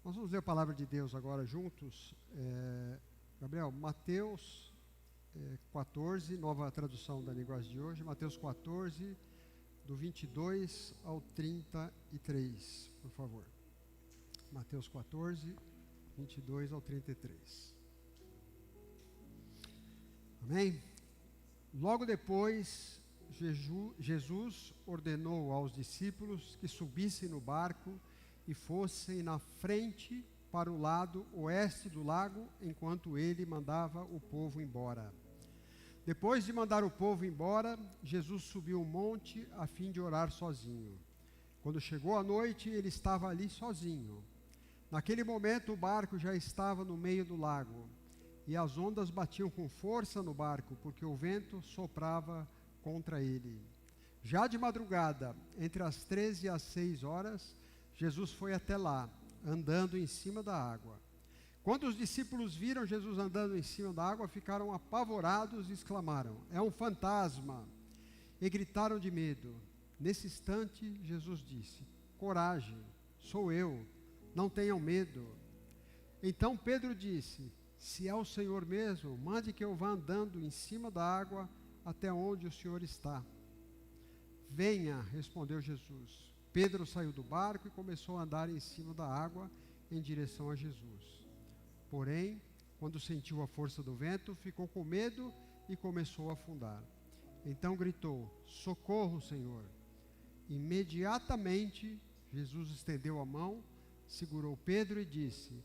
Nós vamos ler a palavra de Deus agora juntos. Gabriel, Mateus 14, nova tradução da linguagem de hoje. Mateus 14, do 22 ao 33, por favor. Mateus 14, 22 ao 33. Amém? Logo depois, Jesus ordenou aos discípulos que subissem no barco e fossem na frente para o lado oeste do lago, enquanto ele mandava o povo embora. Depois de mandar o povo embora, Jesus subiu um monte a fim de orar sozinho. Quando chegou a noite, ele estava ali sozinho. Naquele momento, o barco já estava no meio do lago, e as ondas batiam com força no barco, porque o vento soprava contra ele. Já de madrugada, entre as 13 e as 6 horas, Jesus foi até lá, andando em cima da água. Quando os discípulos viram Jesus andando em cima da água, ficaram apavorados e exclamaram: "É um fantasma!" E gritaram de medo. Nesse instante, Jesus disse: "Coragem, sou eu, não tenham medo." Então Pedro disse: "Se é o Senhor mesmo, mande que eu vá andando em cima da água até onde o Senhor está." "Venha," respondeu Jesus. Pedro saiu do barco e começou a andar em cima da água em direção a Jesus. Porém, quando sentiu a força do vento, ficou com medo e começou a afundar. Então gritou: "Socorro, Senhor!" Imediatamente, Jesus estendeu a mão, segurou Pedro e disse: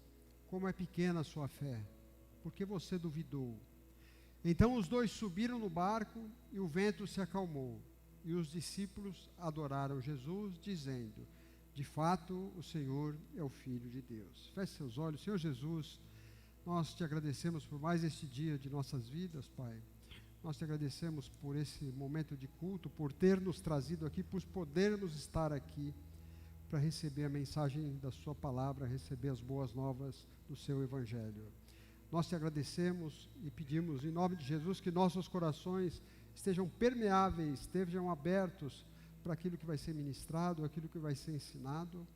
"Como é pequena a sua fé, por que você duvidou?" Então os dois subiram no barco e o vento se acalmou. E os discípulos adoraram Jesus, dizendo: "De fato, o Senhor é o Filho de Deus." Feche seus olhos. Senhor Jesus, nós te agradecemos por mais este dia de nossas vidas, Pai. Nós te agradecemos por esse momento de culto, por ter nos trazido aqui, por podermos estar aqui para receber a mensagem da sua palavra, receber as boas novas do seu Evangelho. Nós te agradecemos e pedimos, em nome de Jesus, que nossos corações estejam permeáveis, estejam abertos para aquilo que vai ser ministrado, aquilo que vai ser ensinado,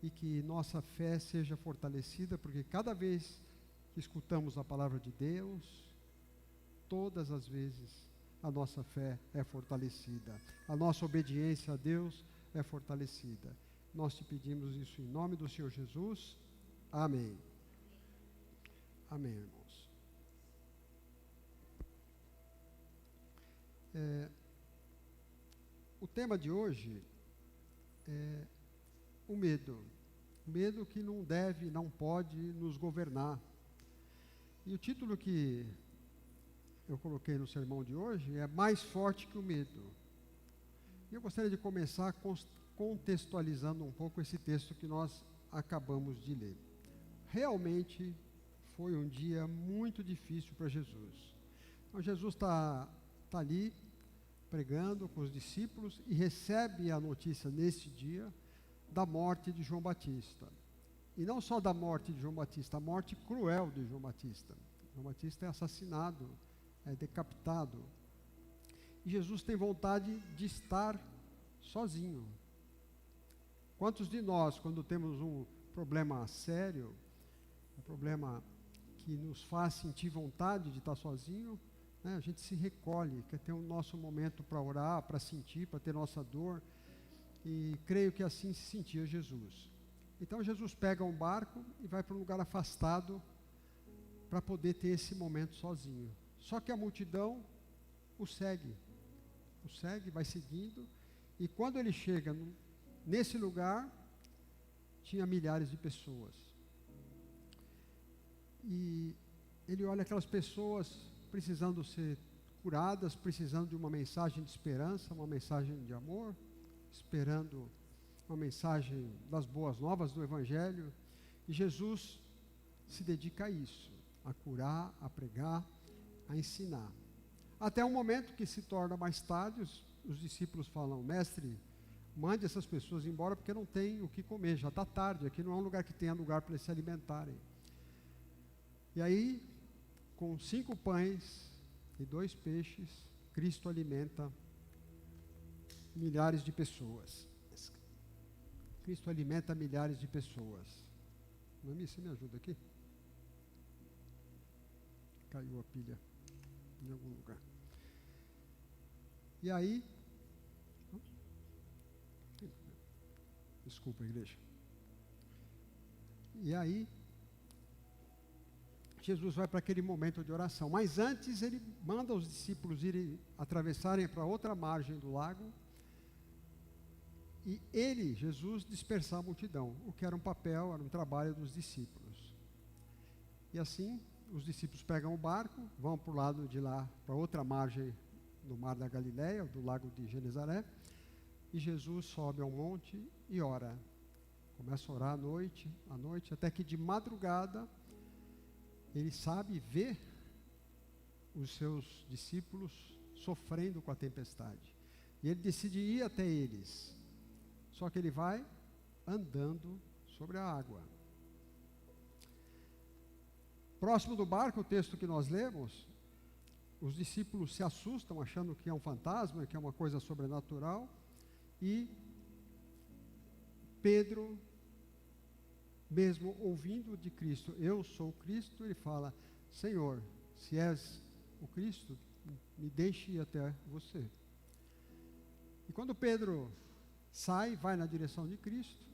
e que nossa fé seja fortalecida, porque cada vez que escutamos a palavra de Deus, todas as vezes a nossa fé é fortalecida, a nossa obediência a Deus é fortalecida. Nós te pedimos isso em nome do Senhor Jesus. Amém. Amém, irmãos. O tema de hoje é o medo. O medo que não deve, não pode nos governar. E o título que eu coloquei no sermão de hoje é "Mais forte que o medo". E eu gostaria de começar contextualizando um pouco esse texto que nós acabamos de ler. Realmente foi um dia muito difícil para Jesus. Então Jesus está ali pregando com os discípulos e recebe a notícia neste dia da morte de João Batista. E não só da morte de João Batista, a morte cruel de João Batista. João Batista é assassinado, é decapitado. E Jesus tem vontade de estar sozinho. Quantos de nós, quando temos um problema sério, um problema que nos faz sentir vontade de estar sozinho, a gente se recolhe, quer ter o nosso momento para orar, para sentir, para ter nossa dor, e creio que assim se sentia Jesus. Então Jesus pega um barco e vai para um lugar afastado para poder ter esse momento sozinho. Só que a multidão o segue, vai seguindo, e quando ele chega nesse lugar, tinha milhares de pessoas. E ele olha aquelas pessoas precisando ser curadas, precisando de uma mensagem de esperança, uma mensagem de amor, esperando uma mensagem das boas novas do Evangelho. E Jesus se dedica a isso, a curar, a pregar, a ensinar. Até um momento que se torna mais tarde, os discípulos falam: "Mestre, mande essas pessoas embora porque não tem o que comer, já está tarde, aqui não é um lugar que tenha lugar para eles se alimentarem." E aí, com 5 pães e 2 peixes, Cristo alimenta milhares de pessoas. Cristo alimenta milhares de pessoas. Noemi, você me ajuda aqui? Caiu a pilha em algum lugar. E aí, desculpa, igreja. E aí, Jesus vai para aquele momento de oração. Mas antes ele manda os discípulos irem atravessarem para outra margem do lago. E ele, Jesus, dispersar a multidão, o que era um papel, era um trabalho dos discípulos. E assim, os discípulos pegam o barco, vão para o lado de lá, para outra margem do mar da Galileia, do lago de Genezaré, e Jesus sobe ao monte e ora. Começa a orar à noite, até que de madrugada, ele sabe ver os seus discípulos sofrendo com a tempestade. E ele decide ir até eles. Só que ele vai andando sobre a água. Próximo do barco, o texto que nós lemos, os discípulos se assustam, achando que é um fantasma, que é uma coisa sobrenatural, e Pedro, mesmo ouvindo de Cristo, eu sou o Cristo, ele fala, Senhor, se és o Cristo, me deixe ir até você. E quando Pedro sai, vai na direção de Cristo,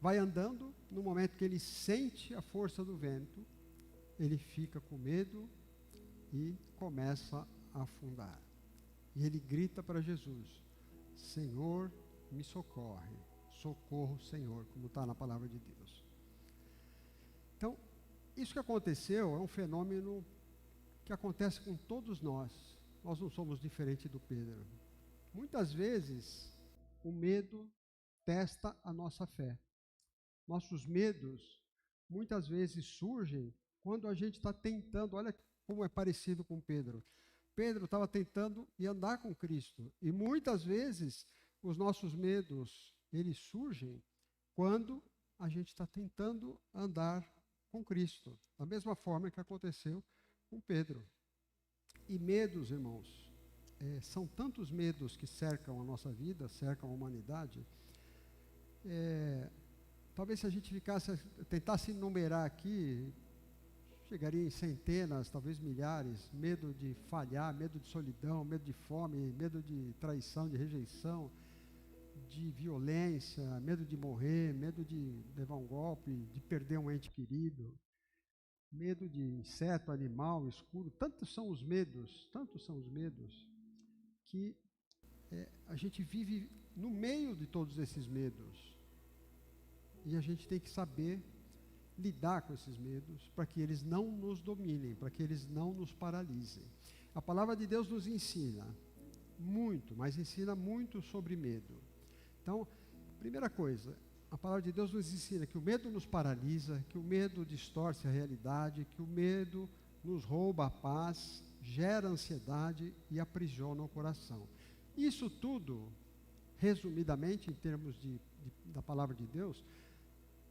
vai andando, no momento que ele sente a força do vento, ele fica com medo e começa a afundar. E ele grita para Jesus, Senhor, me socorre, socorro, Senhor, como está na palavra de Deus. Então, isso que aconteceu é um fenômeno que acontece com todos nós. Nós não somos diferentes do Pedro. Muitas vezes, o medo testa a nossa fé. Nossos medos, muitas vezes, surgem quando a gente está tentando, olha como é parecido com Pedro. Pedro estava tentando ir andar com Cristo. E muitas vezes, os nossos medos, eles surgem quando a gente está tentando andar com Cristo. Da mesma forma que aconteceu com Pedro. E medos, irmãos, são tantos medos que cercam a nossa vida, cercam a humanidade. Talvez se a gente tentasse enumerar aqui, chegaria em centenas, talvez milhares. Medo de falhar, medo de solidão, medo de fome, medo de traição, de rejeição, de violência, medo de morrer, medo de levar um golpe, de perder um ente querido, medo de inseto, animal, escuro. Tantos são os medos, que a gente vive no meio de todos esses medos. E a gente tem que saber lidar com esses medos para que eles não nos dominem, para que eles não nos paralisem. A palavra de Deus nos ensina muito, mas ensina muito sobre medo. Então, primeira coisa, a palavra de Deus nos ensina que o medo nos paralisa, que o medo distorce a realidade, que o medo nos rouba a paz, gera ansiedade e aprisiona o coração. Isso tudo, resumidamente, em termos da palavra de Deus,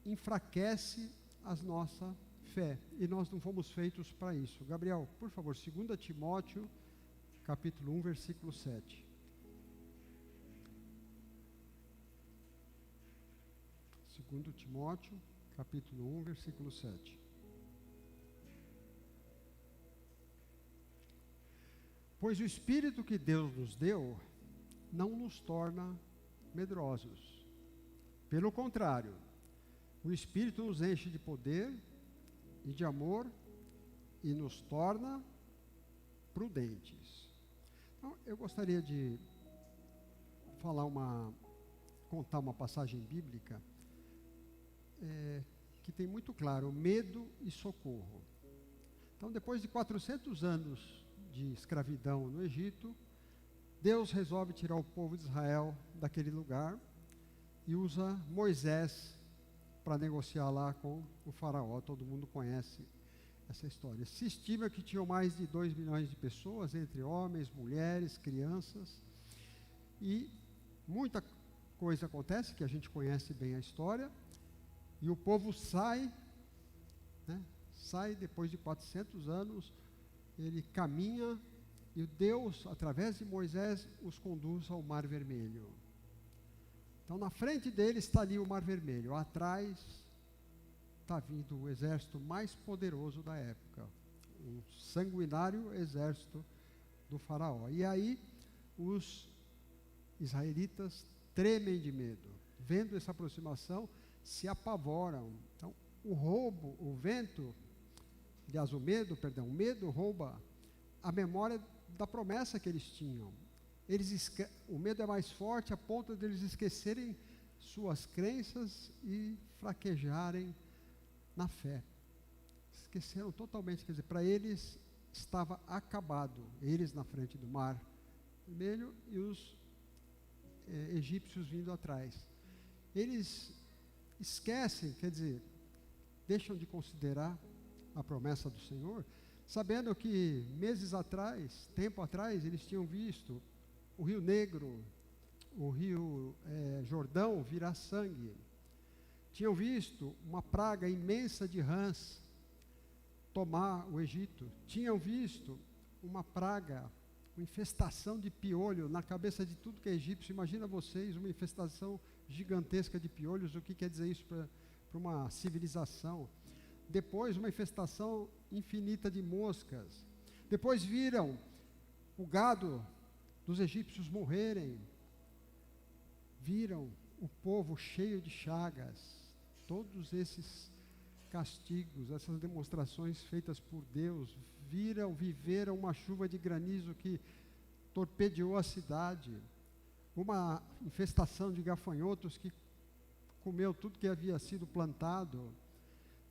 enfraquece a nossa fé. E nós não fomos feitos para isso. Gabriel, por favor, 2 Timóteo, capítulo 1, versículo 7. 2 Timóteo, capítulo 1, versículo 7. Pois o Espírito que Deus nos deu não nos torna medrosos. Pelo contrário, o Espírito nos enche de poder e de amor e nos torna prudentes. Então, eu gostaria de contar uma passagem bíblica que tem muito claro medo e socorro. Então, depois de 400 anos de escravidão no Egito, Deus resolve tirar o povo de Israel daquele lugar e usa Moisés para negociar lá com o faraó. Todo mundo conhece essa história. Se estima que tinham mais de 2 milhões de pessoas, entre homens, mulheres, crianças, e muita coisa acontece, que a gente conhece bem a história, e o povo sai depois de 400 anos, ele caminha, e Deus, através de Moisés, os conduz ao Mar Vermelho. Então, na frente dele está ali o Mar Vermelho, atrás está vindo o exército mais poderoso da época, um sanguinário exército do faraó. E aí os israelitas tremem de medo, vendo essa aproximação, se apavoram. Então, o medo rouba a memória da promessa que eles tinham. O medo é mais forte a ponto de eles esquecerem suas crenças e fraquejarem na fé. Esqueceram totalmente, quer dizer, para eles estava acabado, eles na frente do mar vermelho e os egípcios vindo atrás. Eles esquecem, quer dizer, deixam de considerar a promessa do Senhor, sabendo que tempo atrás, eles tinham visto o Rio Negro, o Rio Jordão virar sangue. Tinham visto uma praga imensa de rãs tomar o Egito. Tinham visto uma praga, uma infestação de piolho na cabeça de tudo que é egípcio. Imagina vocês uma infestação gigantesca de piolhos, o que quer dizer isso para uma civilização. Depois, uma infestação infinita de moscas. Depois viram o gado dos egípcios morrerem. Viram o povo cheio de chagas. Todos esses castigos, essas demonstrações feitas por Deus, viveram uma chuva de granizo que torpedeou a cidade, uma infestação de gafanhotos que comeu tudo que havia sido plantado,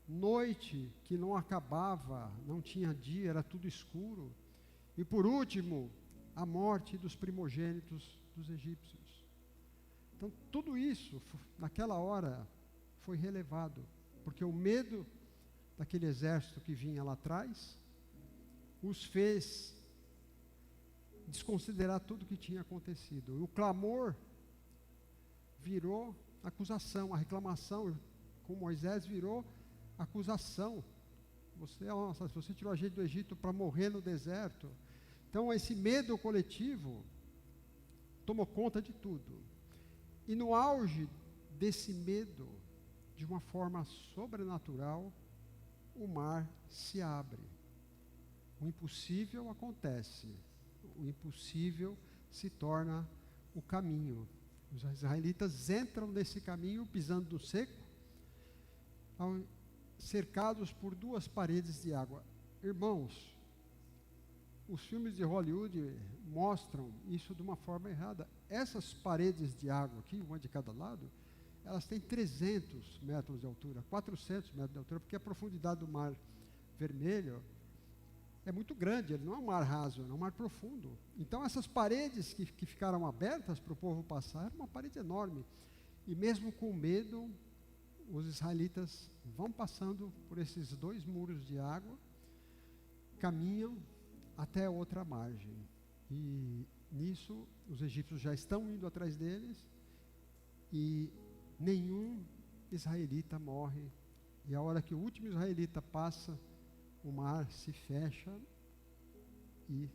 noite que não acabava, não tinha dia, era tudo escuro, e por último, a morte dos primogênitos dos egípcios. Então, tudo isso, naquela hora, foi relevado, porque o medo daquele exército que vinha lá atrás os fez desconsiderar tudo que tinha acontecido. E o clamor virou acusação, a reclamação com Moisés virou acusação. Você tirou a gente do Egito para morrer no deserto. Então, esse medo coletivo tomou conta de tudo. E no auge desse medo, de uma forma sobrenatural, o mar se abre. O impossível acontece. O impossível se torna o caminho. Os israelitas entram nesse caminho pisando no seco, cercados por duas paredes de água. Irmãos, os filmes de Hollywood mostram isso de uma forma errada. Essas paredes de água aqui, uma de cada lado, elas têm 300 metros de altura, 400 metros de altura, porque a profundidade do mar vermelho é muito grande, ele não é um mar raso, é um mar profundo. Então, essas paredes que ficaram abertas para o povo passar, era uma parede enorme. E mesmo com medo, os israelitas vão passando por esses 2 muros de água, caminham até a outra margem. E nisso, os egípcios já estão indo atrás deles, e nenhum israelita morre. E a hora que o último israelita passa, o mar se fecha e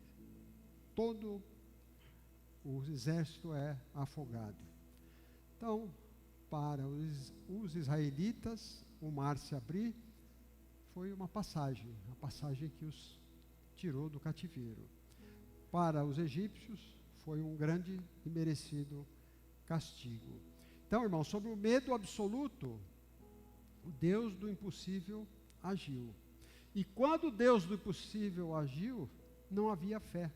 todo o exército é afogado. Então, para os israelitas, o mar se abrir foi uma passagem, a passagem que os tirou do cativeiro. Para os egípcios, foi um grande e merecido castigo. Então, irmãos, sobre o medo absoluto, o Deus do impossível agiu. E quando o Deus do impossível agiu, não havia fé,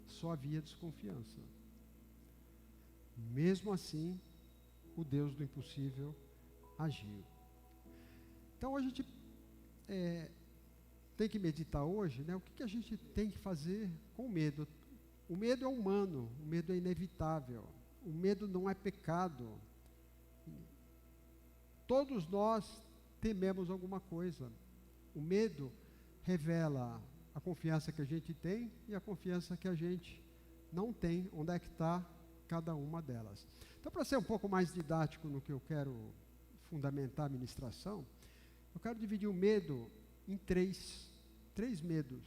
só havia desconfiança. Mesmo assim, o Deus do impossível agiu. Então, a gente tem que meditar hoje, né, o que a gente tem que fazer com o medo. O medo é humano, o medo é inevitável, o medo não é pecado. Todos nós tememos alguma coisa. O medo revela a confiança que a gente tem e a confiança que a gente não tem, onde é que está cada uma delas. Então, para ser um pouco mais didático no que eu quero fundamentar a ministração, eu quero dividir o medo em três medos,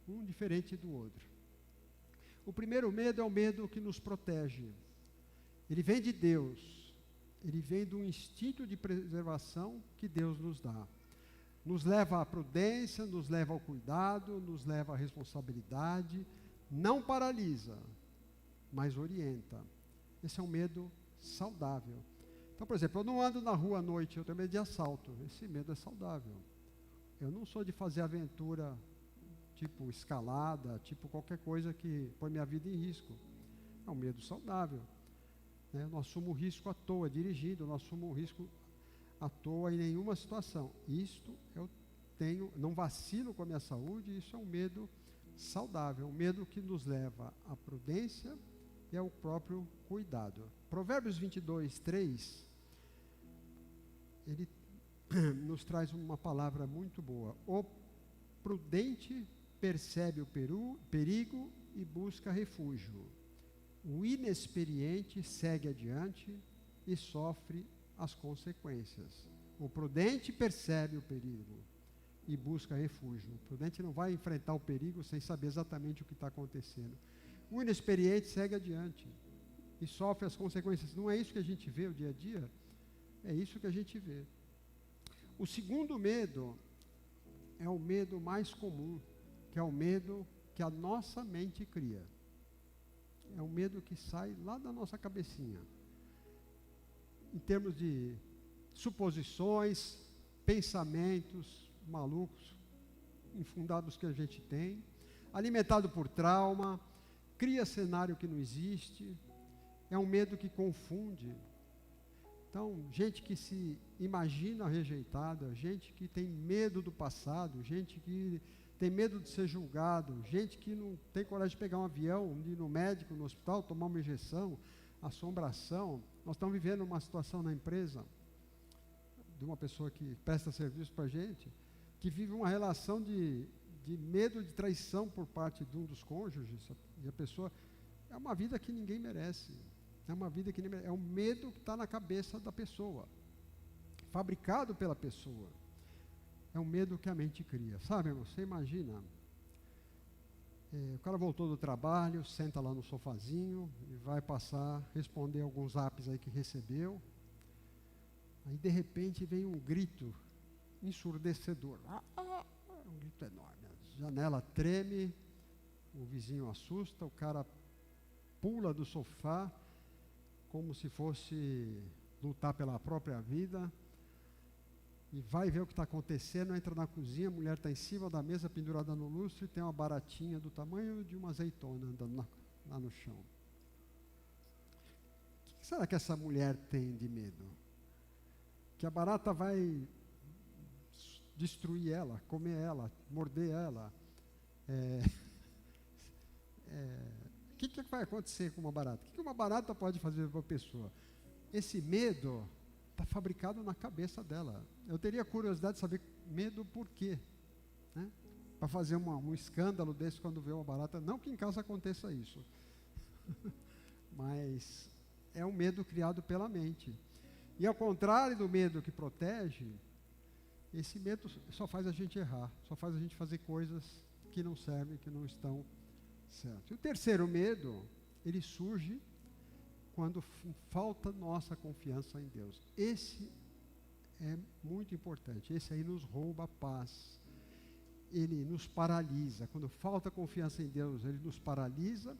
um diferente do outro. O primeiro medo é o medo que nos protege. Ele vem de Deus. ele vem do instinto de preservação que Deus nos dá. Nos leva à prudência, nos leva ao cuidado, nos leva à responsabilidade, não paralisa, mas orienta. Esse é um medo saudável. Então, por exemplo, eu não ando na rua à noite, eu tenho medo de assalto. Esse medo é saudável. Eu não sou de fazer aventura tipo escalada, tipo qualquer coisa que põe minha vida em risco. É um medo saudável. Né? Eu não assumo risco à toa dirigindo, eu não assumo risco à toa em nenhuma situação. Isto eu tenho, não vacilo com a minha saúde, isso é um medo saudável, um medo que nos leva à prudência e ao próprio cuidado. Provérbios 22, 3, ele nos traz uma palavra muito boa. O prudente percebe o perigo e busca refúgio. O inexperiente segue adiante e sofre as consequências. O prudente percebe o perigo e busca refúgio. O prudente não vai enfrentar o perigo sem saber exatamente o que está acontecendo. O inexperiente segue adiante e sofre as consequências. Não é isso que a gente vê o dia a dia? É isso que a gente vê. O segundo medo é o medo mais comum, que é o medo que a nossa mente cria. É um medo que sai lá da nossa cabecinha. Em termos de suposições, pensamentos malucos, infundados que a gente tem, alimentado por trauma, cria cenário que não existe, é um medo que confunde. Então, gente que se imagina rejeitada, gente que tem medo do passado, gente que tem medo de ser julgado, gente que não tem coragem de pegar um avião, de ir no médico, no hospital, tomar uma injeção, assombração. Nós estamos vivendo uma situação na empresa de uma pessoa que presta serviço para a gente, que vive uma relação de medo de traição por parte de um dos cônjuges, e a pessoa, é uma vida que ninguém merece, é um medo que está na cabeça da pessoa, fabricado pela pessoa, é um medo que a mente cria, sabe, irmão? Você imagina, o cara voltou do trabalho, senta lá no sofazinho e vai responder alguns apps aí que recebeu, aí de repente vem um grito ensurdecedor, um grito enorme, a janela treme, o vizinho assusta, o cara pula do sofá como se fosse lutar pela própria vida e vai ver o que está acontecendo, entra na cozinha, a mulher está em cima da mesa pendurada no lustre e tem uma baratinha do tamanho de uma azeitona andando lá no chão. O que será que essa mulher tem de medo? Que a barata vai destruir ela, comer ela, morder ela. O que vai acontecer com uma barata? O que uma barata pode fazer para a pessoa? Esse medo está fabricado na cabeça dela. Eu teria curiosidade de saber medo por quê, né? Para fazer um escândalo desse quando vê uma barata. Não que em casa aconteça isso, mas é um medo criado pela mente. E ao contrário do medo que protege, esse medo só faz a gente errar, só faz a gente fazer coisas que não servem, que não estão certas. E o terceiro medo, ele surge quando falta nossa confiança em Deus. Esse é muito importante, esse aí nos rouba a paz, ele nos paralisa. Quando falta confiança em Deus, ele nos paralisa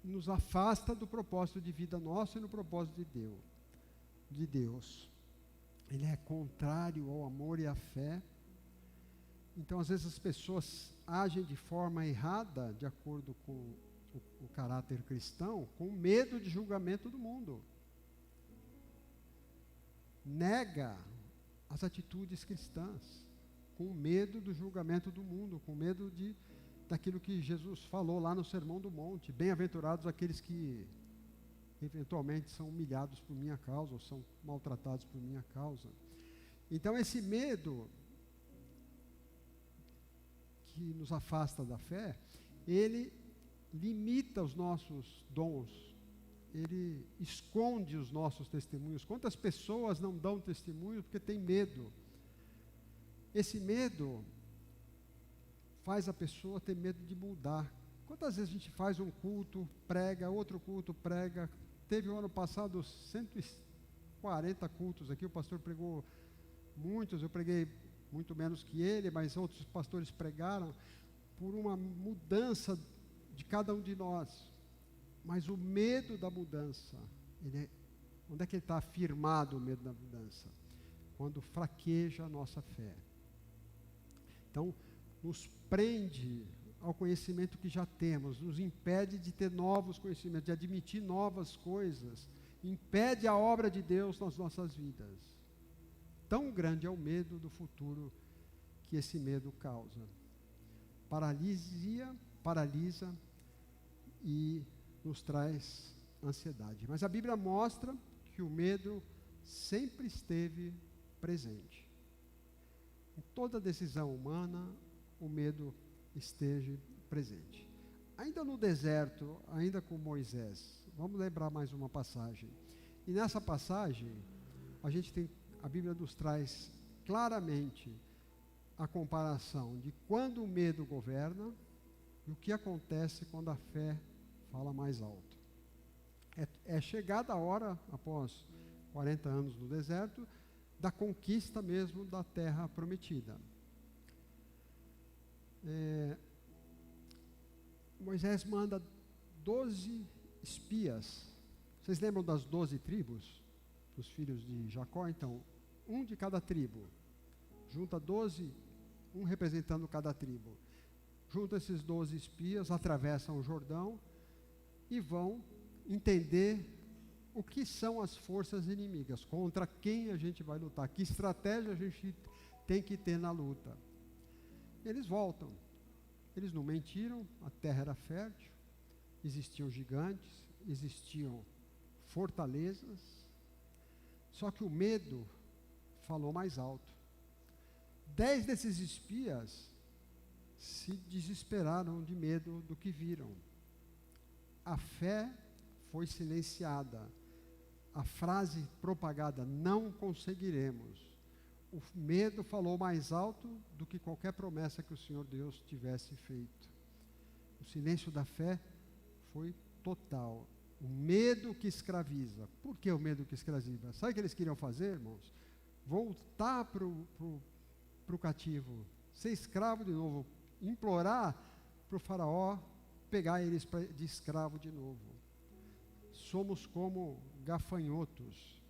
e nos afasta do propósito de vida nosso e no propósito de Deus. Ele é contrário ao amor e à fé. Então, às vezes, as pessoas agem de forma errada, de acordo com o caráter cristão, com medo de julgamento do mundo. Nega as atitudes cristãs, com medo do julgamento do mundo, com medo daquilo que Jesus falou lá no Sermão do Monte. Bem-aventurados aqueles que eventualmente são humilhados por minha causa, ou são maltratados por minha causa. Então, esse medo que nos afasta da fé, ele limita os nossos dons, ele esconde os nossos testemunhos. Quantas pessoas não dão testemunho porque tem medo? Esse medo faz a pessoa ter medo de mudar. Quantas vezes a gente faz um culto, prega, outro culto, prega. Teve o ano passado 140 40 cultos aqui, o pastor pregou muitos, eu preguei muito menos que ele, mas outros pastores pregaram, por uma mudança de cada um de nós. Mas o medo da mudança, onde é que ele está afirmado, o medo da mudança? Quando fraqueja a nossa fé. Então, nos prende ao conhecimento que já temos, nos impede de ter novos conhecimentos, de admitir novas coisas, impede a obra de Deus nas nossas vidas. Tão grande é o medo do futuro que esse medo causa. Paralisa e nos traz ansiedade. Mas a Bíblia mostra que o medo sempre esteve presente. Em toda decisão humana, o medo esteve presente. Ainda no deserto, ainda com Moisés, vamos lembrar mais uma passagem. E nessa passagem, a Bíblia nos traz claramente a comparação de quando o medo governa e o que acontece quando a fé fala mais alto. É chegada a hora, após 40 anos no deserto, da conquista mesmo da terra prometida. Moisés manda 12 espias. Vocês lembram das 12 tribos? Dos filhos de Jacó? Então, um de cada tribo. Junta 12, um representando cada tribo. Junta esses 12 espias, atravessam o Jordão e vão entender o que são as forças inimigas, contra quem a gente vai lutar, que estratégia a gente tem que ter na luta. Eles voltam. Eles não mentiram, a terra era fértil, existiam gigantes, existiam fortalezas, só que o medo falou mais alto. 10 desses espias se desesperaram de medo do que viram. A fé foi silenciada. A frase propagada, não conseguiremos. O medo falou mais alto do que qualquer promessa que o Senhor Deus tivesse feito. O silêncio da fé foi total. O medo que escraviza. Por que o medo que escraviza? Sabe o que eles queriam fazer, irmãos? Voltar para o cativo, ser escravo de novo, implorar para o faraó pegar eles de escravo de novo. Somos como gafanhotos.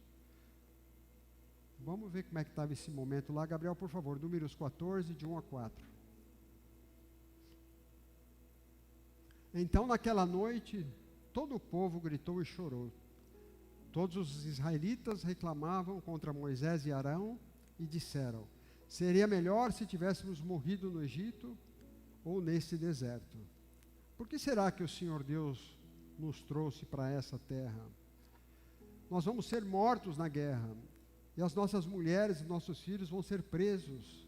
Vamos ver como é que estava esse momento lá. Gabriel, por favor, Números 14, de 1 a 4. Então, naquela noite, todo o povo gritou e chorou. Todos os israelitas reclamavam contra Moisés e Arão e disseram: seria melhor se tivéssemos morrido no Egito ou nesse deserto. Por que será que o Senhor Deus nos trouxe para essa terra? Nós vamos ser mortos na guerra, e as nossas mulheres e nossos filhos vão ser presos.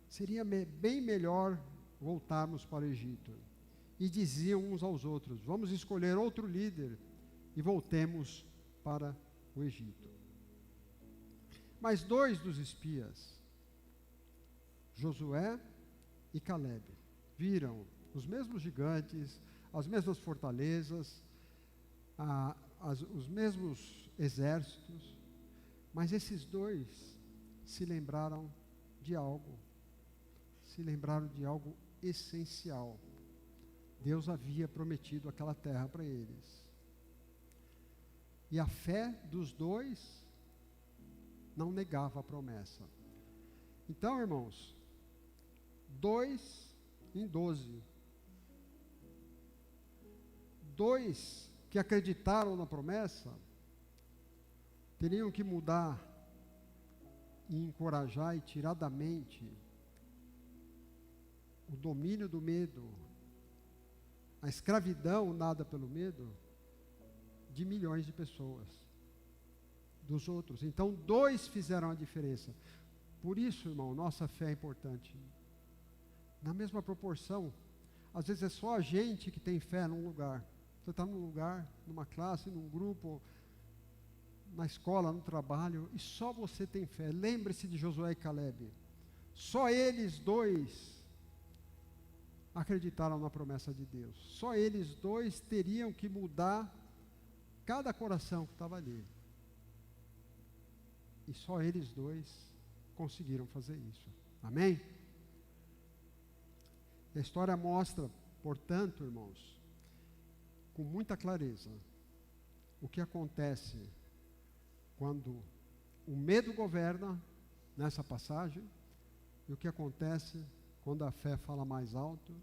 Seria bem melhor voltarmos para o Egito. E diziam uns aos outros: vamos escolher outro líder e voltemos para o Egito. Mas 2 dos espias, Josué e Caleb, viram os mesmos gigantes, as mesmas fortalezas, os mesmos exércitos, mas esses 2 se lembraram de algo essencial. Deus havia prometido aquela terra para eles. E a fé dos 2 não negava a promessa. Então, irmãos, 2 em 12. 2 que acreditaram na promessa teriam que mudar e encorajar e tirar da mente o domínio do medo, a escravidão dada pelo medo de milhões de pessoas, dos outros. Então, 2 fizeram a diferença. Por isso, irmão, nossa fé é importante. Na mesma proporção, às vezes é só a gente que tem fé num lugar. Você está num lugar, numa classe, num grupo, na escola, no trabalho, e só você tem fé. Lembre-se de Josué e Caleb. Só eles 2 acreditaram na promessa de Deus. Só eles 2 teriam que mudar cada coração que estava ali. E só eles dois conseguiram fazer isso. Amém? A história mostra, portanto, irmãos, com muita clareza, o que acontece quando o medo governa nessa passagem e o que acontece quando a fé fala mais alto.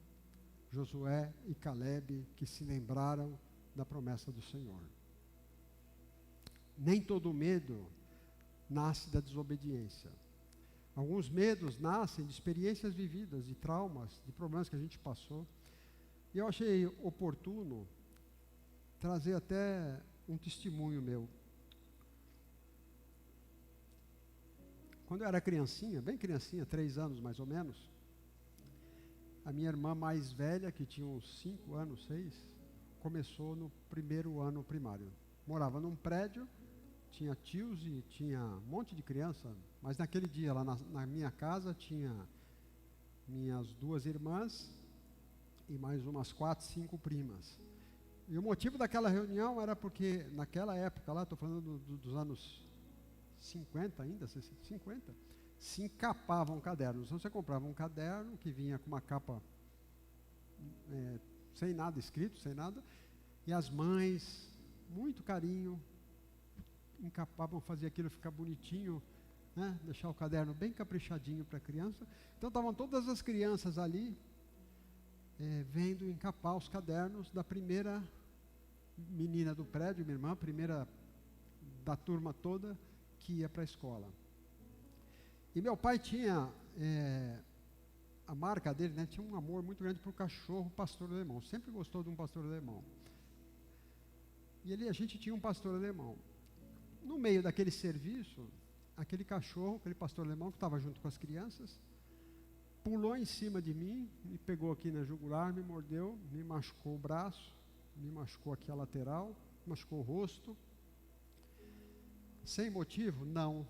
Josué e Calebe que se lembraram da promessa do Senhor. Nem todo medo nasce da desobediência. Alguns medos nascem de experiências vividas, de traumas, de problemas que a gente passou. E eu achei oportuno trazer até um testemunho meu. Quando eu era criancinha, bem criancinha, 3 anos mais ou menos, a minha irmã mais velha, que tinha uns 5 anos, 6, começou no primeiro ano primário. Morava num prédio, tinha tios e tinha um monte de criança, mas naquele dia lá na minha casa tinha minhas 2 irmãs e mais umas 4, 5 primas. E o motivo daquela reunião era porque naquela época lá, estou falando dos anos 50 ainda, 50, se encapavam cadernos. Então você comprava um caderno que vinha com uma capa sem nada escrito, sem nada, e as mães, muito carinho, encapavam, faziam aquilo ficar bonitinho, né? Deixar o caderno bem caprichadinho para a criança. Então estavam todas as crianças ali, vendo encapar os cadernos da primeira menina do prédio, minha irmã, primeira da turma toda que ia para a escola. E meu pai tinha, a marca dele, né, tinha um amor muito grande para o cachorro pastor alemão, sempre gostou de um pastor alemão. E a gente tinha um pastor alemão. No meio daquele serviço, aquele cachorro, aquele pastor alemão que estava junto com as crianças, pulou em cima de mim, me pegou aqui na jugular, me mordeu, me machucou o braço, me machucou aqui a lateral, machucou o rosto. Sem motivo? Não.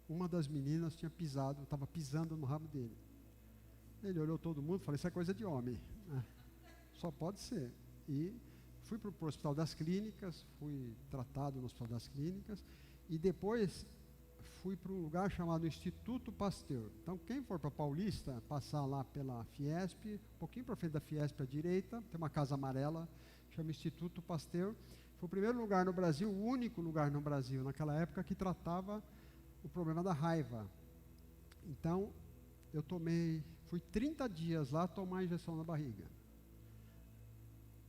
Uma das meninas tinha pisado, estava pisando no rabo dele. Ele olhou todo mundo e falou, isso é coisa de homem. Só pode ser. E fui para o Hospital das Clínicas, fui tratado no Hospital das Clínicas, e depois fui para um lugar chamado Instituto Pasteur. Então, quem for para Paulista, passar lá pela Fiesp, um pouquinho para frente da Fiesp à direita, tem uma casa amarela, chama Instituto Pasteur. Foi o primeiro lugar no Brasil, o único lugar no Brasil, naquela época, que tratava o problema da raiva. Então, eu fui 30 dias lá tomar injeção na barriga,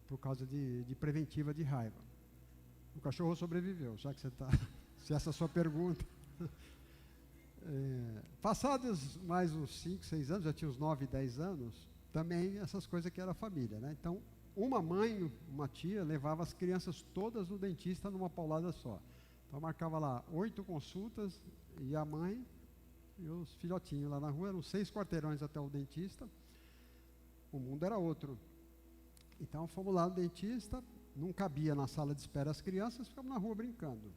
por causa de preventiva de raiva. O cachorro sobreviveu, já que você está, se essa é a sua pergunta. Passados mais uns 5, 6 anos, já tinha uns 9, 10 anos, também essas coisas que era família, né? Então, uma mãe, uma tia, levava as crianças todas no dentista numa paulada só. Então, marcava lá 8 consultas, e a mãe e os filhotinhos lá na rua, eram 6 quarteirões até o dentista. O mundo era outro. Então, fomos lá no dentista, não cabia na sala de espera as crianças, ficamos na rua brincando.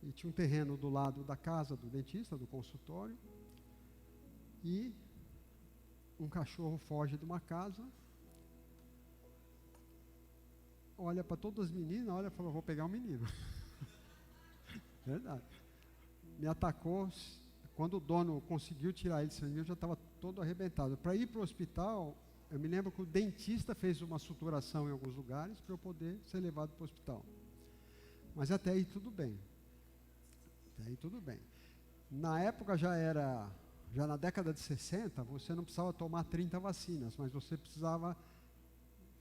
E tinha um terreno do lado da casa do dentista, do consultório, e um cachorro foge de uma casa, olha para todas as meninas, olha e falou, vou pegar um menino. Verdade. Me atacou, quando o dono conseguiu tirar ele, eu já estava todo arrebentado. Para ir para o hospital, eu me lembro que o dentista fez uma suturação em alguns lugares para eu poder ser levado para o hospital. Mas até aí tudo bem. Até aí tudo bem. Na época já na década de 60, você não precisava tomar 30 vacinas, mas você precisava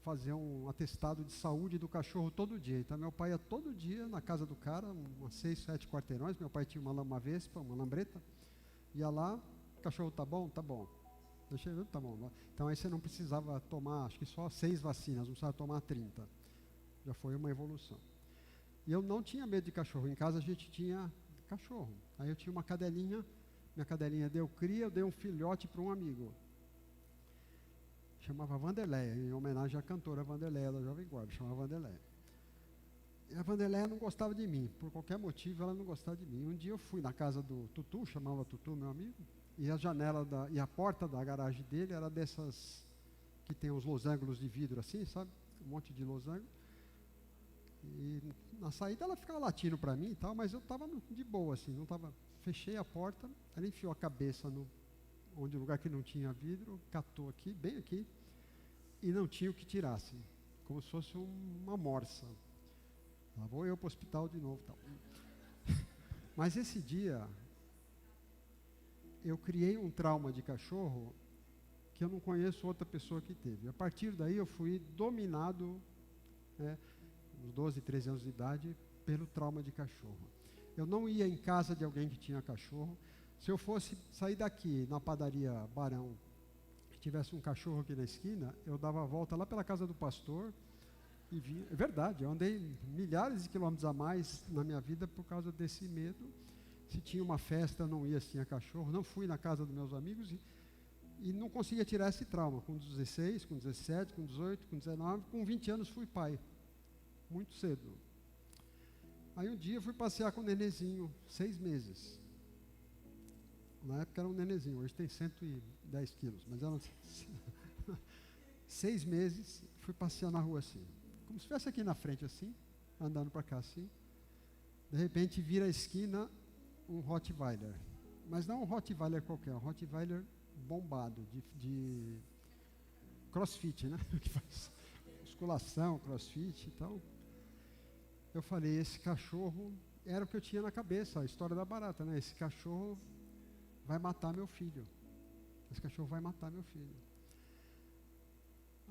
fazer um atestado de saúde do cachorro todo dia. Então, meu pai ia todo dia na casa do cara, umas 6, 7 quarteirões. Meu pai tinha uma vespa, uma lambreta. Ia lá, o cachorro tá bom? Tá bom. Deixa eu ver, tá bom. Então, aí você não precisava tomar, acho que só 6 vacinas, não precisava tomar 30. Já foi uma evolução. E eu não tinha medo de cachorro. Em casa a gente tinha cachorro. Aí eu tinha uma cadelinha, minha cadelinha deu cria, eu dei um filhote para um amigo. Chamava Vanderleia, em homenagem à cantora Vanderleia da Jovem Guarda, chamava Vanderleia. E a Vanderleia não gostava de mim, por qualquer motivo ela não gostava de mim. Um dia eu fui na casa do Tutu, chamava Tutu, meu amigo, e a janela e a porta da garagem dele era dessas que tem uns losangos de vidro assim, sabe? Um monte de losango. E na saída ela ficava latindo para mim e tal, mas eu estava de boa, assim, não tava. Fechei a porta, ela enfiou a cabeça no lugar que não tinha vidro, catou aqui, bem aqui, e não tinha o que tirasse, como se fosse uma morsa. Lá vou eu para o hospital de novo, tal. Mas esse dia eu criei um trauma de cachorro que eu não conheço outra pessoa que teve. A partir daí eu fui dominado, né, uns 12, 13 anos de idade, pelo trauma de cachorro. Eu não ia em casa de alguém que tinha cachorro. Se eu fosse sair daqui, na padaria Barão, que tivesse um cachorro aqui na esquina, eu dava a volta lá pela casa do pastor e vinha. É verdade, eu andei milhares de quilômetros a mais na minha vida por causa desse medo. Se tinha uma festa, eu não ia se tinha cachorro. Não fui na casa dos meus amigos e não conseguia tirar esse trauma. Com 16, com 17, com 18, com 19, com 20 anos fui pai. Muito cedo. Aí um dia eu fui passear com o nenenzinho, 6 meses. Na época era um nenenzinho, hoje tem 110 quilos, mas era 6 meses, fui passear na rua assim. Como se estivesse aqui na frente assim, andando para cá assim. De repente vira a esquina um Rottweiler. Mas não um Rottweiler qualquer, um Rottweiler bombado, de crossfit, né? Que faz musculação, crossfit e tal. Eu falei, esse cachorro, era o que eu tinha na cabeça, a história da barata, né? Esse cachorro vai matar meu filho. Esse cachorro vai matar meu filho.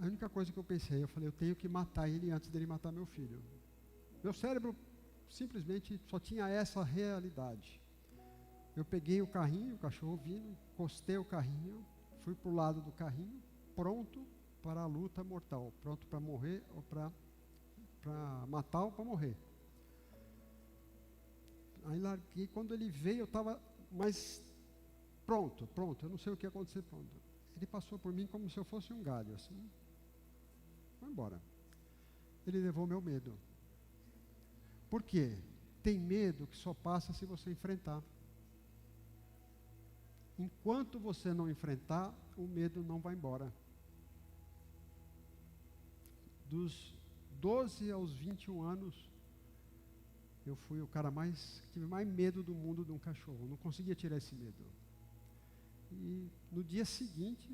A única coisa que eu pensei, eu falei, eu tenho que matar ele antes dele matar meu filho. Meu cérebro simplesmente só tinha essa realidade. Eu peguei o carrinho, o cachorro vindo, encostei o carrinho, fui para o lado do carrinho, pronto para a luta mortal, pronto para morrer ou para matar ou para morrer. Aí larguei, quando ele veio eu estava mais pronto, eu não sei o que ia acontecer, pronto. Ele passou por mim como se eu fosse um galho, assim, foi embora. Ele levou meu medo. Por quê? Tem medo que só passa se você enfrentar. Enquanto você não enfrentar, o medo não vai embora. Dos 12 aos 21 anos, eu fui o cara que tive mais medo do mundo de um cachorro. Não conseguia tirar esse medo. E no dia seguinte,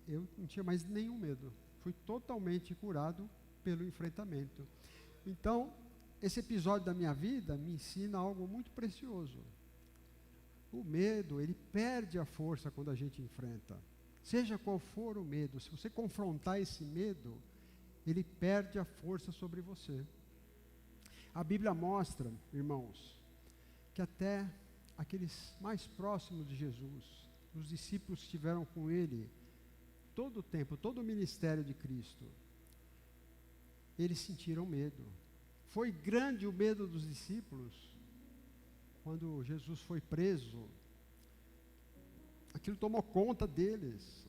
eu não tinha mais nenhum medo. Fui totalmente curado pelo enfrentamento. Então, esse episódio da minha vida me ensina algo muito precioso. O medo, ele perde a força quando a gente enfrenta. Seja qual for o medo, se você confrontar esse medo, ele perde a força sobre você. A Bíblia mostra, irmãos, que até aqueles mais próximos de Jesus, os discípulos que estiveram com ele todo o tempo, todo o ministério de Cristo, eles sentiram medo. Foi grande o medo dos discípulos quando Jesus foi preso. Aquilo tomou conta deles.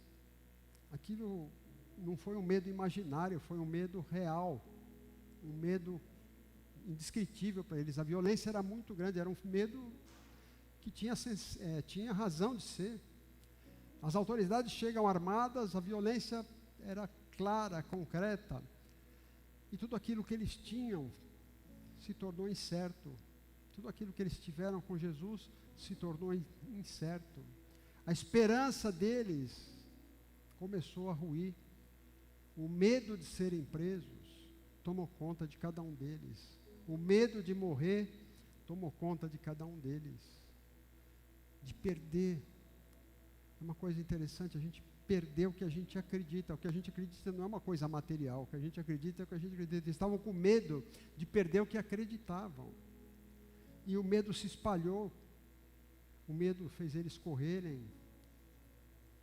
Aquilo não foi um medo imaginário, foi um medo real, um medo indescritível para eles. A violência era muito grande, era um medo que tinha razão de ser. As autoridades chegam armadas, a violência era clara, concreta, e tudo aquilo que eles tinham se tornou incerto. Tudo aquilo que eles tiveram com Jesus se tornou incerto. A esperança deles começou a ruir. O medo de serem presos tomou conta de cada um deles. O medo de morrer tomou conta de cada um deles. De perder. É uma coisa interessante, a gente perdeu o que a gente acredita. O que a gente acredita não é uma coisa material. O que a gente acredita é o que a gente acredita. Eles estavam com medo de perder o que acreditavam. E o medo se espalhou. O medo fez eles correrem.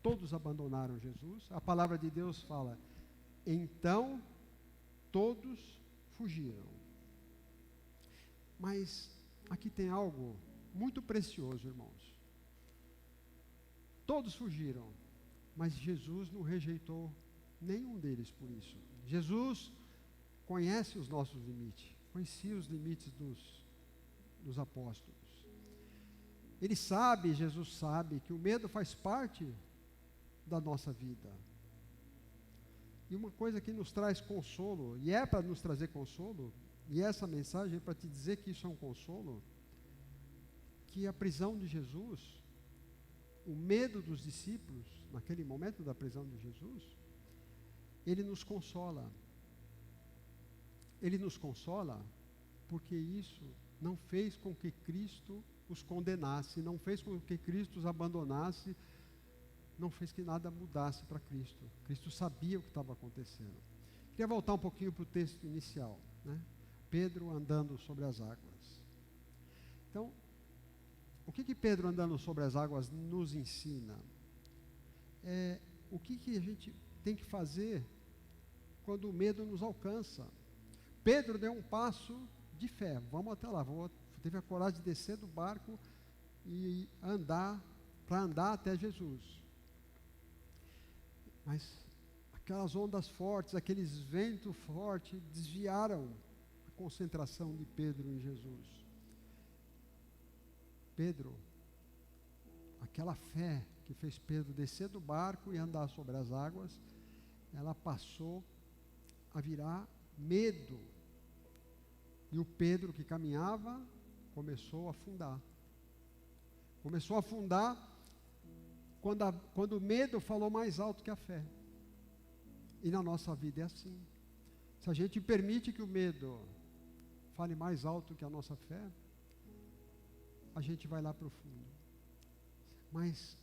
Todos abandonaram Jesus. A palavra de Deus fala, então todos fugiram. Mas aqui tem algo muito precioso, irmãos. Todos fugiram, mas Jesus não rejeitou nenhum deles por isso. Jesus conhece os nossos limites, conhecia os limites dos apóstolos. Ele sabe, Jesus sabe, que o medo faz parte da nossa vida. E uma coisa que nos traz consolo, e é para nos trazer consolo, E essa mensagem é para te dizer que isso é um consolo, que a prisão de Jesus, o medo dos discípulos, naquele momento da prisão de Jesus, ele nos consola. Ele nos consola porque isso não fez com que Cristo os condenasse, não fez com que Cristo os abandonasse, não fez que nada mudasse para Cristo. Cristo sabia o que estava acontecendo. Queria voltar um pouquinho para o texto inicial, né? Pedro andando sobre as águas. Então, o que Pedro andando sobre as águas nos ensina? O que a gente tem que fazer quando o medo nos alcança? Pedro deu um passo de fé. Vamos até lá. Teve a coragem de descer do barco e para andar até Jesus. Mas aquelas ondas fortes, aqueles ventos fortes, desviaram a concentração de Pedro em Jesus. Pedro, aquela fé que fez Pedro descer do barco e andar sobre as águas, ela passou a virar medo. E o Pedro que caminhava começou a afundar. Começou a afundar quando o medo falou mais alto que a fé. E na nossa vida é assim. Se a gente permite que o medo fale mais alto que a nossa fé, a gente vai lá para o fundo. Mas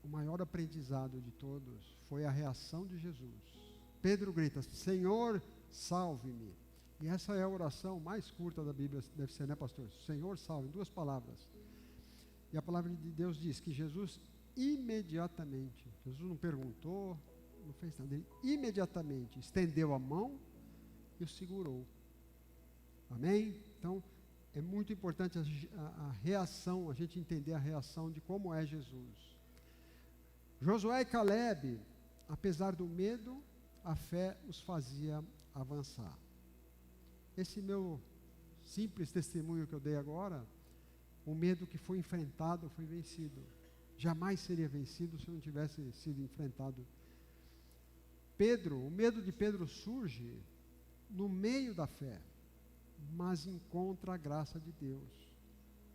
o maior aprendizado de todos foi a reação de Jesus. Pedro grita: Senhor, salve-me. E essa é a oração mais curta da Bíblia, deve ser, né, pastor? Senhor, salve, em 2 palavras. E a palavra de Deus diz que Jesus imediatamente, Jesus não perguntou, não fez nada, ele imediatamente estendeu a mão e o segurou. Amém? Então, é muito importante a reação, a gente entender a reação de como é Jesus. Josué e Caleb, apesar do medo, a fé os fazia avançar. Esse meu simples testemunho que eu dei agora, o medo que foi enfrentado foi vencido. Jamais seria vencido se não tivesse sido enfrentado. O medo de Pedro surge no meio da fé, mas encontra a graça de Deus.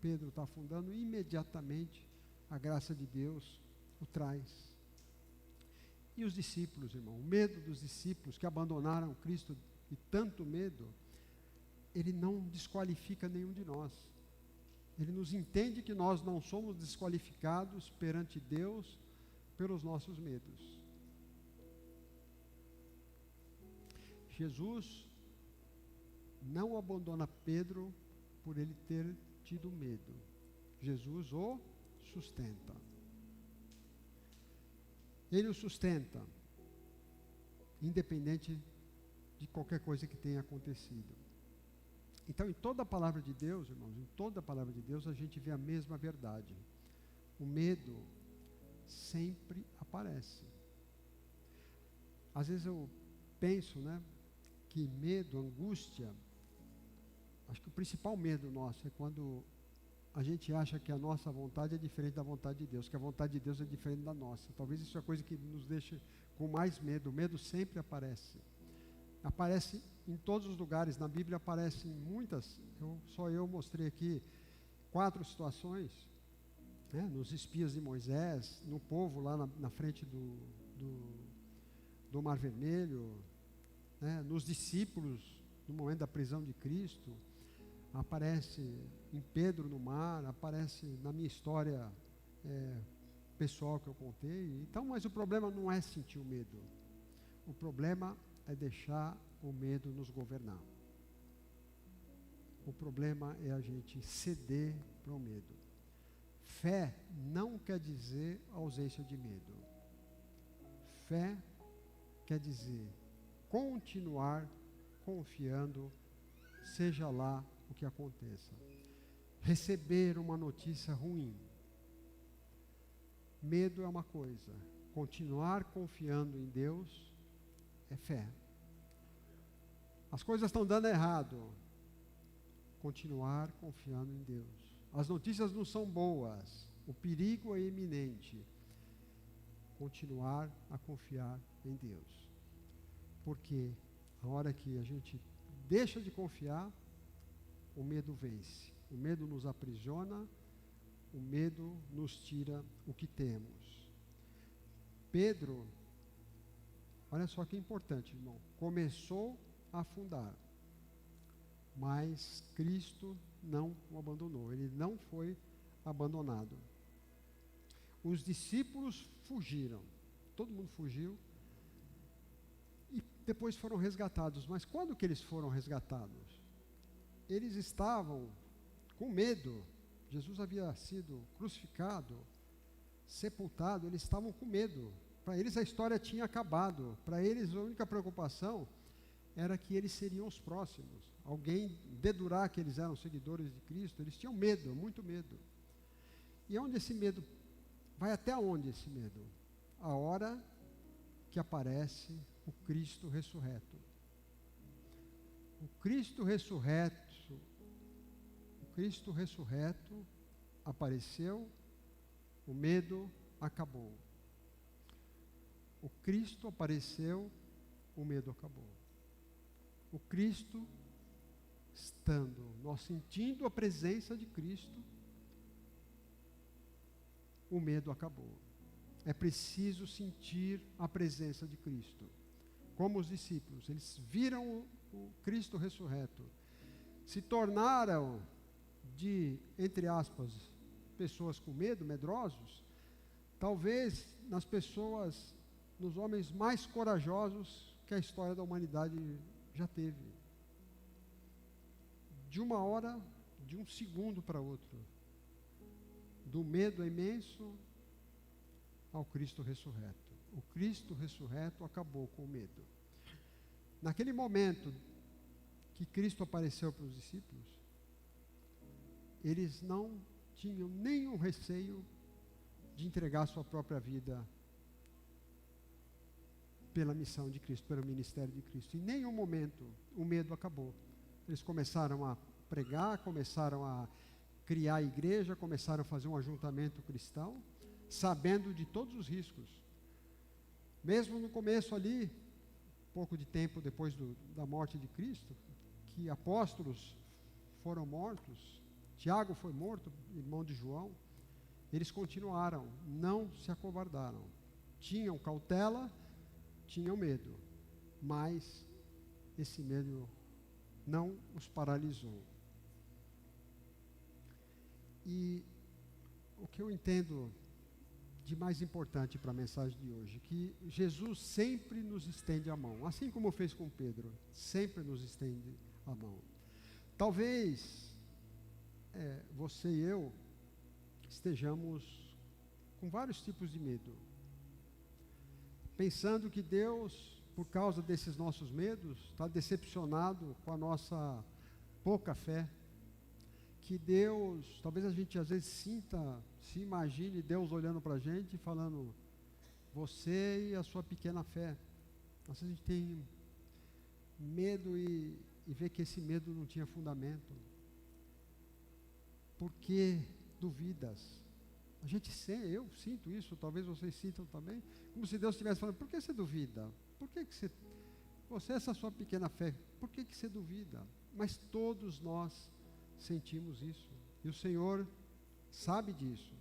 Pedro está afundando, imediatamente a graça de Deus o traz. E os discípulos, irmão, o medo dos discípulos que abandonaram Cristo e tanto medo, ele não desqualifica nenhum de nós. Ele nos entende que nós não somos desqualificados perante Deus pelos nossos medos. Jesus não abandona Pedro por ele ter tido medo. Jesus o sustenta. Ele o sustenta, independente de qualquer coisa que tenha acontecido. Então, em toda a palavra de Deus, irmãos, em toda a palavra de Deus, a gente vê a mesma verdade. O medo sempre aparece. Às vezes eu penso, né, que medo, angústia, acho que o principal medo nosso é quando a gente acha que a nossa vontade é diferente da vontade de Deus, que a vontade de Deus é diferente da nossa. Talvez isso é a coisa que nos deixa com mais medo. O medo sempre aparece. Aparece em todos os lugares. Na Bíblia aparecem muitas. Eu mostrei aqui 4 situações, né, nos espias de Moisés, no povo lá na frente do Mar Vermelho, né, nos discípulos no momento da prisão de Cristo. Aparece em Pedro no mar, aparece na minha história pessoal que eu contei. Então, mas o problema não é sentir o medo. O problema é deixar o medo nos governar. O problema é a gente ceder para o medo. Fé não quer dizer ausência de medo. Fé quer dizer continuar confiando, seja lá o que aconteça. Receber uma notícia ruim. Medo é uma coisa. Continuar confiando em Deus é fé. As coisas estão dando errado. Continuar confiando em Deus. As notícias não são boas. O perigo é iminente. Continuar a confiar em Deus. Porque a hora que a gente deixa de confiar, o medo vence. O medo nos aprisiona, o medo nos tira o que temos. Pedro, olha só que importante, irmão, começou a afundar, mas Cristo não o abandonou, ele não foi abandonado. Os discípulos fugiram, todo mundo fugiu, e depois foram resgatados. Mas quando que eles foram resgatados? Eles estavam com medo. Jesus havia sido crucificado, sepultado, eles estavam com medo. Para eles a história tinha acabado. Para eles a única preocupação era que eles seriam os próximos. Alguém dedurar que eles eram seguidores de Cristo, eles tinham medo, muito medo. E onde esse medo, vai até onde esse medo? A hora que aparece o Cristo ressurreto. O Cristo ressurreto apareceu, o medo acabou. O Cristo apareceu, o medo acabou. O Cristo estando, nós sentindo a presença de Cristo, o medo acabou. É preciso sentir a presença de Cristo. Como os discípulos, eles viram o Cristo ressurreto, se tornaram de, entre aspas, pessoas com medo, medrosos, talvez nas pessoas, nos homens mais corajosos que a história da humanidade já teve. De uma hora, de um segundo para outro, do medo imenso ao Cristo ressurreto. O Cristo ressurreto acabou com o medo. Naquele momento que Cristo apareceu para os discípulos, eles não tinham nenhum receio de entregar sua própria vida pela missão de Cristo, pelo ministério de Cristo. Em nenhum momento o medo acabou. Eles começaram a pregar, começaram a criar a igreja, começaram a fazer um ajuntamento cristão, sabendo de todos os riscos. Mesmo no começo ali, pouco de tempo depois da morte de Cristo, que apóstolos foram mortos, Tiago foi morto, irmão de João, eles continuaram, não se acovardaram. Tinham cautela, tinham medo, mas esse medo não os paralisou. E o que eu entendo de mais importante para a mensagem de hoje, que Jesus sempre nos estende a mão, assim como fez com Pedro, sempre nos estende a mão. Talvez você e eu estejamos com vários tipos de medo, pensando que Deus, por causa desses nossos medos, está decepcionado com a nossa pouca fé, que Deus, talvez a gente às vezes se imagine Deus olhando para a gente e falando, você e a sua pequena fé. Às vezes a gente tem medo e vê que esse medo não tinha fundamento. Por que duvidas? Eu sinto isso, talvez vocês sintam também, como se Deus estivesse falando, por que você duvida? Por que você essa sua pequena fé, por que você duvida? Mas todos nós sentimos isso, e o Senhor sabe disso.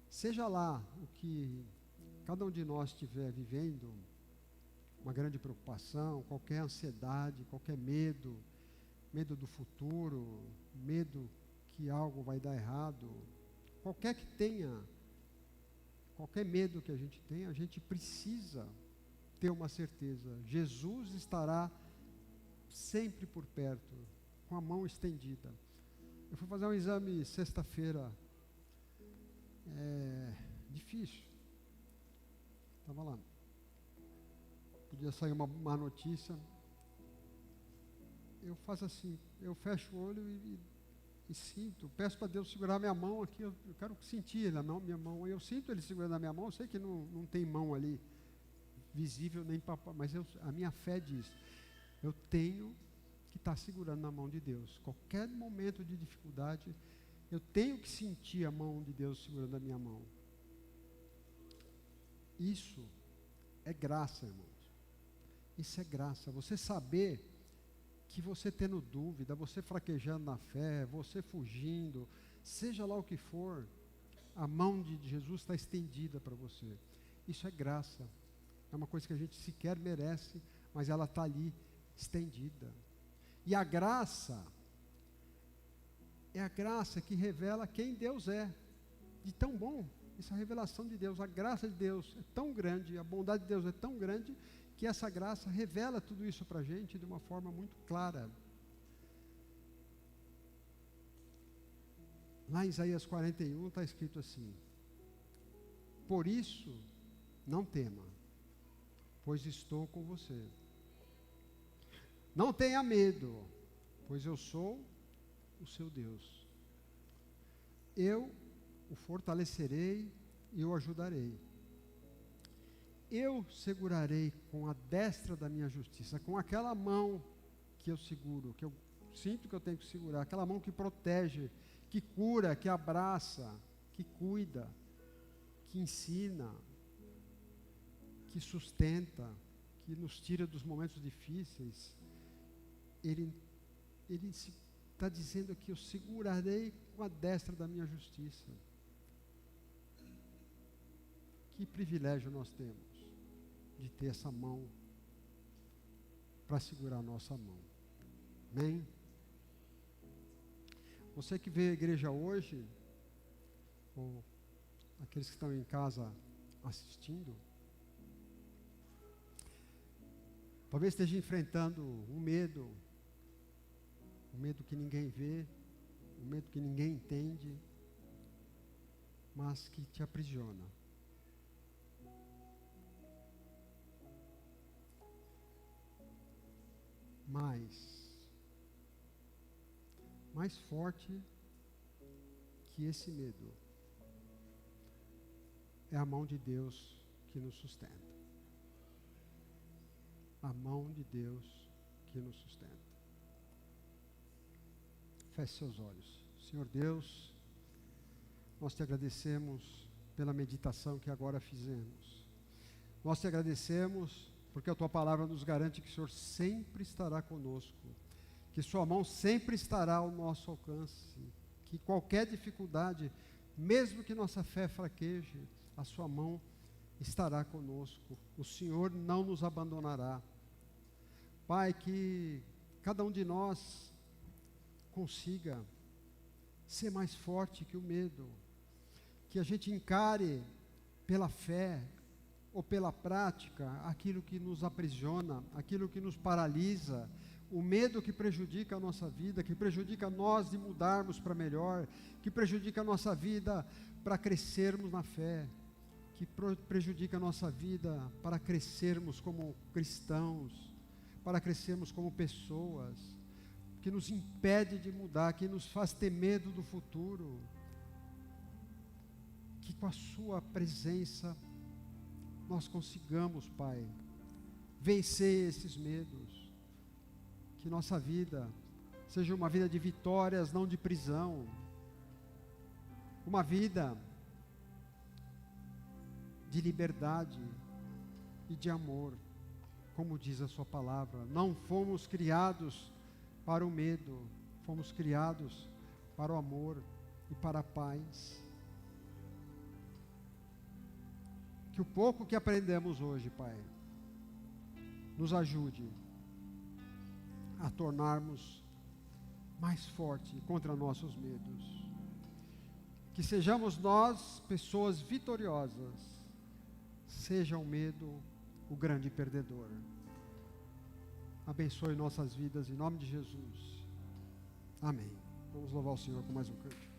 Seja lá o que cada um de nós estiver vivendo, uma grande preocupação, qualquer ansiedade, qualquer medo do futuro, medo que algo vai dar errado, qualquer medo que a gente precisa ter uma certeza, Jesus estará sempre por perto, com a mão estendida. Eu fui fazer um exame sexta-feira, difícil, estava lá, podia sair uma má notícia, eu faço assim, eu fecho o olho e sinto, peço para Deus segurar minha mão aqui, eu quero sentir minha mão, eu sinto Ele segurando a minha mão, eu sei que não tem mão ali, visível nem papai, mas a minha fé diz, eu tenho que estar segurando na mão de Deus, qualquer momento de dificuldade, eu tenho que sentir a mão de Deus segurando a minha mão. Isso é graça, irmãos, isso é graça, você saber que você tendo dúvida, você fraquejando na fé, você fugindo, seja lá o que for, a mão de Jesus está estendida para você. Isso é graça. É uma coisa que a gente sequer merece, mas ela está ali, estendida. E a graça é a graça que revela quem Deus é. De tão bom, essa revelação de Deus, a graça de Deus é tão grande, a bondade de Deus é tão grande, que essa graça revela tudo isso para a gente de uma forma muito clara. Lá em Isaías 41 está escrito assim: por isso, não tema, pois estou com você. Não tenha medo, pois eu sou o seu Deus. Eu o fortalecerei e o ajudarei. Eu segurarei com a destra da minha justiça, com aquela mão que eu seguro, que eu sinto que eu tenho que segurar, aquela mão que protege, que cura, que abraça, que cuida, que ensina, que sustenta, que nos tira dos momentos difíceis. Ele está dizendo aqui: eu segurarei com a destra da minha justiça. Que privilégio nós temos de ter essa mão para segurar a nossa mão. Amém? Você que veio à igreja hoje, ou aqueles que estão em casa assistindo, talvez esteja enfrentando um medo que ninguém vê, um medo que ninguém entende, mas que te aprisiona. Mais forte que esse medo é a mão de Deus que nos sustenta. A mão de Deus que nos sustenta. Feche seus olhos. Senhor Deus, nós te agradecemos pela meditação que agora fizemos. Nós te agradecemos porque a tua palavra nos garante que o Senhor sempre estará conosco, que sua mão sempre estará ao nosso alcance, que qualquer dificuldade, mesmo que nossa fé fraqueje, a sua mão estará conosco. O Senhor não nos abandonará. Pai, que cada um de nós consiga ser mais forte que o medo, que a gente encare pela fé ou pela prática aquilo que nos aprisiona, aquilo que nos paralisa, o medo que prejudica a nossa vida, que prejudica nós de mudarmos para melhor, que prejudica a nossa vida para crescermos na fé, que prejudica a nossa vida para crescermos como cristãos, para crescermos como pessoas, que nos impede de mudar, que nos faz ter medo do futuro, que com a sua presença nós consigamos, Pai, vencer esses medos, que nossa vida seja uma vida de vitórias, não de prisão, uma vida de liberdade e de amor, como diz a sua palavra. Não fomos criados para o medo, fomos criados para o amor e para a paz. Que o pouco que aprendemos hoje, Pai, nos ajude a tornarmos mais forte contra nossos medos. Que sejamos nós pessoas vitoriosas, seja o medo o grande perdedor. Abençoe nossas vidas em nome de Jesus. Amém. Vamos louvar o Senhor com mais um canto.